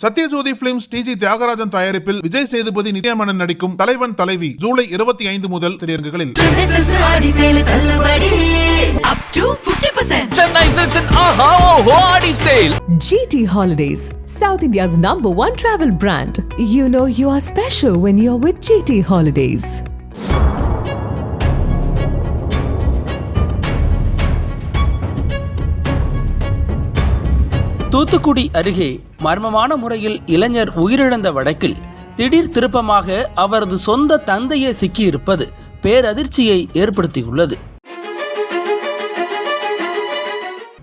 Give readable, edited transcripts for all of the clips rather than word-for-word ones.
Sathyajothi films டிஜி தியாகராஜன் தயாரிப்பில் விஜய் சேதுபதி நித்யாமேனன் நடிக்கும் தலைவன் தலைவி ஜூலை 25 முதல் திரையரங்குகளில். GT Holidays, South India's #1 travel brand. You know you are special when you're with GT Holidays. Thoothukudi அருகே மர்மமான முறையில் இளைஞர் உயிரிழந்த வழக்கில் திடீர் திருப்பமாக அவரது சொந்த தந்தையே சிக்கியிருப்பது பேரதிர்ச்சியை ஏற்படுத்தியுள்ளது.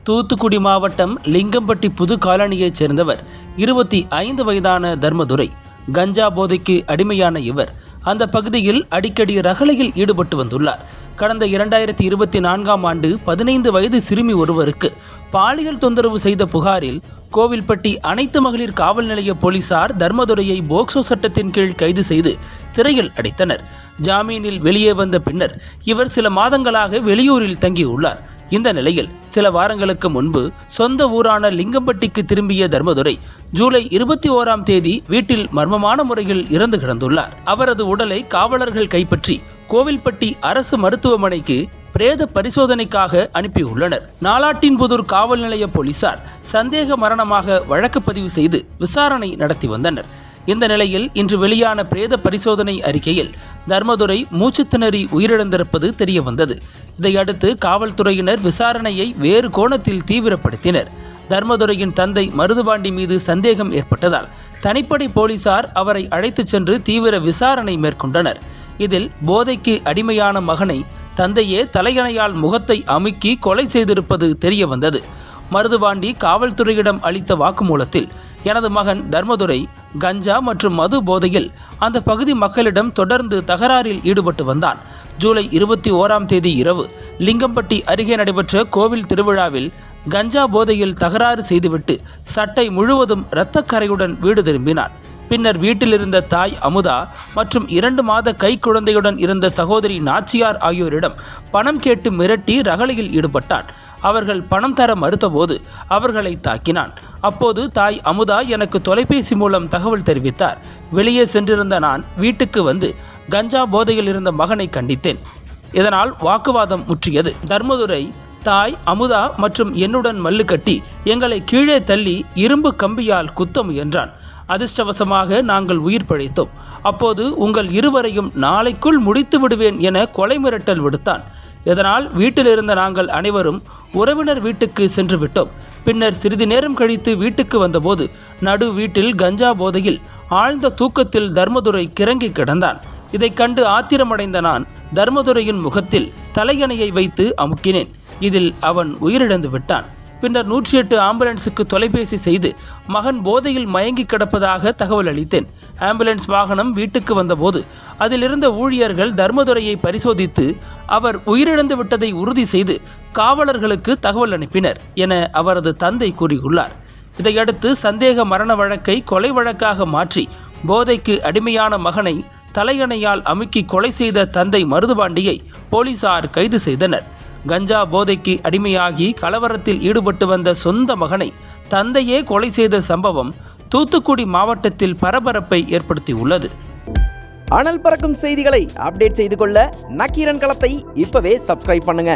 தூத்துக்குடி மாவட்டம் லிங்கம்பட்டி புது காலனியைச் சேர்ந்தவர் 25 வயதான தர்மதுரை. கஞ்சா போதைக்கு அடிமையான இவர் அந்த பகுதியில் அடிக்கடி ரகளையில் ஈடுபட்டு வந்துள்ளார். கடந்த 2024ஆம் ஆண்டு 15 வயது சிறுமி ஒருவருக்கு பாலியல் தொந்தரவு செய்த புகாரில் கோவில்பட்டி அனைத்து மகளிர் காவல் நிலைய போலீசார் தர்மதுரையை போக்சோ சட்டத்தின் கீழ் கைது செய்து சிறையில் அடைத்தனர். ஜாமீனில் வெளியே வந்த பின்னர் இவர் சில மாதங்களாக வெளியூரில் தங்கியுள்ளார். இந்த நிலையில் சில வாரங்களுக்கு முன்பு சொந்த ஊரான லிங்கம்பட்டிக்கு திரும்பிய தர்மதுரை ஜூலை 21ஆம் தேதி வீட்டில் மர்மமான முறையில் இறந்து கிடந்துள்ளார். அவரது உடலை காவலர்கள் கைப்பற்றி கோவில்பட்டி அரசு மருத்துவமனைக்கு பிரேத பரிசோதனைக்காக அனுப்பியுள்ளனர். நாலாட்டின்புதூர் காவல் நிலைய போலீசார் சந்தேக மரணமாக வழக்கு பதிவு செய்து விசாரணை நடத்தி வந்தனர். இந்த நிலையில் இன்று வெளியான பிரேத பரிசோதனை அறிக்கையில் தர்மதுரை மூச்சு திணறி உயிரிழந்திருப்பது தெரிய வந்தது. இதையடுத்து காவல்துறையினர் விசாரணையை வேறு கோணத்தில் தீவிரப்படுத்தினர். தர்மதுரையின் தந்தை மருதுபாண்டி மீது சந்தேகம் ஏற்பட்டதால் தனிப்படை போலீசார் அவரை அழைத்துச் சென்று தீவிர விசாரணை மேற்கொண்டனர். இதில் போதைக்கு அடிமையான மகனை தந்தையே தலையணையால் முகத்தை அமுக்கி கொலை செய்திருப்பது தெரிய வந்தது. மருதுபாண்டி காவல்துறையிடம் அளித்த வாக்குமூலத்தில், எனது மகன் தர்மதுரை கஞ்சா மற்றும் மது போதையில் அந்த பகுதி மக்களிடம் தொடர்ந்து தகராறில் ஈடுபட்டு வந்தான். ஜூலை 21ஆம் தேதி இரவு லிங்கம்பட்டி அருகே நடைபெற்ற கோவில் திருவிழாவில் கஞ்சா போதையில் தகராறு செய்துவிட்டு சட்டை முழுவதும் இரத்தக்கரையுடன் வீடு திரும்பினான். பின்னர் வீட்டில் இருந்த தாய் அமுதா மற்றும் 2 மாத கை குழந்தையுடன் இருந்த சகோதரி நாச்சியார் ஆகியோரிடம் பணம் கேட்டு மிரட்டி ரகளையில் ஈடுபட்டான். அவர்கள் பணம் தர மறுத்தபோது அவர்களை தாக்கினான். அப்போது தாய் அமுதா எனக்கு தொலைபேசி மூலம் தகவல் தெரிவித்தார். வெளியே சென்றிருந்த நான் வீட்டுக்கு வந்து கஞ்சா போதையில் இருந்த மகனை கண்டித்தேன். இதனால் வாக்குவாதம் முற்றியது. தர்மதுரை தாய் அமுதா மற்றும் என்னுடன் மல்லு கட்டி எங்களை கீழே தள்ளி இரும்பு கம்பியால் குத்த முயன்றான். அதிர்ஷ்டவசமாக நாங்கள் உயிர் பிழைத்தோம். அப்போது உங்கள் இருவரையும் நாளைக்குள் முடித்து விடுவேன் என கொலை மிரட்டல் விடுத்தான். இதனால் வீட்டில் இருந்த நாங்கள் அனைவரும் உறவினர் வீட்டுக்கு சென்று விட்டோம். பின்னர் சிறிது நேரம் கழித்து வீட்டுக்கு வந்தபோது நடு வீட்டில் கஞ்சா போதையில் ஆழ்ந்த தூக்கத்தில் தர்மதுரை கிறங்கி கிடந்தான். இதை கண்டு ஆத்திரமடைந்த நான் தர்மதுரையின் முகத்தில் தலையணையை வைத்து அமுக்கினேன். இதில் அவன் உயிரிழந்து விட்டான். பின்னர் 108 ஆம்புலன்ஸுக்கு தொலைபேசி செய்து மகன் போதையில் மயங்கி கிடப்பதாக தகவல் அளித்தேன். ஆம்புலன்ஸ் வாகனம் வீட்டுக்கு வந்தபோது அதிலிருந்த ஊழியர்கள் தர்மதுரையை பரிசோதித்து அவர் உயிரிழந்து விட்டதை உறுதி செய்து காவலர்களுக்கு தகவல் அனுப்பினர் என அவரது தந்தை கூறியுள்ளார். இதையடுத்து சந்தேக மரண வழக்கை கொலை வழக்காக மாற்றி போதைக்கு அடிமையான மகனை தலையணையால் அமுக்கி கொலை செய்த தந்தை மருதுபாண்டியை போலீசார் கைது செய்தனர். கஞ்சா போதைக்கு அடிமையாகி கலவரத்தில் ஈடுபட்டு வந்த சொந்த மகனை தந்தையே கொலை செய்த சம்பவம் தூத்துக்குடி மாவட்டத்தில் பரபரப்பை ஏற்படுத்தியுள்ளது. அனல் பறக்கும் செய்திகளை அப்டேட் செய்து கொள்ள நக்கீரன் களத்தை இப்பவே சப்ஸ்கிரைப் பண்ணுங்க.